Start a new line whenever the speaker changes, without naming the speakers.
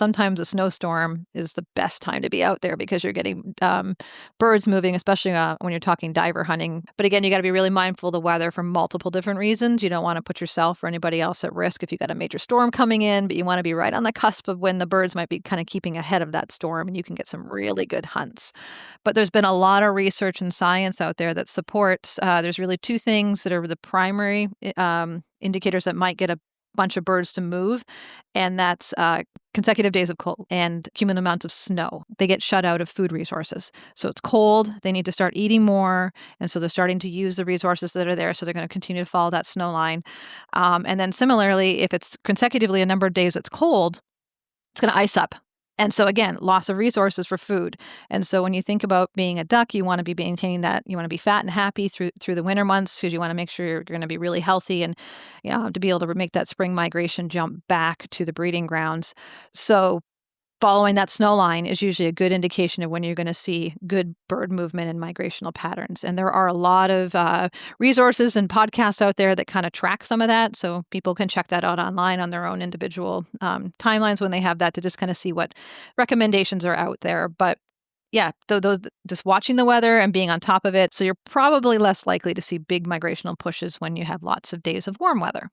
sometimes a snowstorm is the best time to be out there because you're getting birds moving, especially when you're talking diver hunting. But again, you got to be really mindful of the weather for multiple different reasons. You don't want to put yourself or anybody else at risk if you got a major storm coming in, but you want to be right on the cusp of when the birds might be kind of keeping ahead of that storm, and you can get some really good hunts. But there's been a lot of research and science out there that supports, there's really two things that are the primary indicators that might get a bunch of birds to move, and that's consecutive days of cold and cumulative amounts of snow. They get shut out of food resources. So it's cold, they need to start eating more, and so they're starting to use the resources that are there, so they're going to continue to follow that snow line. And then similarly, if it's consecutively a number of days it's cold, it's going to ice up. And so again, loss of resources for food. And so when you think about being a duck, you want to be maintaining that. You want to be fat and happy through the winter months because you want to make sure you're going to be really healthy and to be able to make that spring migration jump back to the breeding grounds. So following that snow line is usually a good indication of when you're going to see good bird movement and migrational patterns. And there are a lot of resources and podcasts out there that kind of track some of that. So people can check that out online on their own individual timelines when they have that to just kind of see what recommendations are out there. But yeah, those just watching the weather and being on top of it. So you're probably less likely to see big migrational pushes when you have lots of days of warm weather.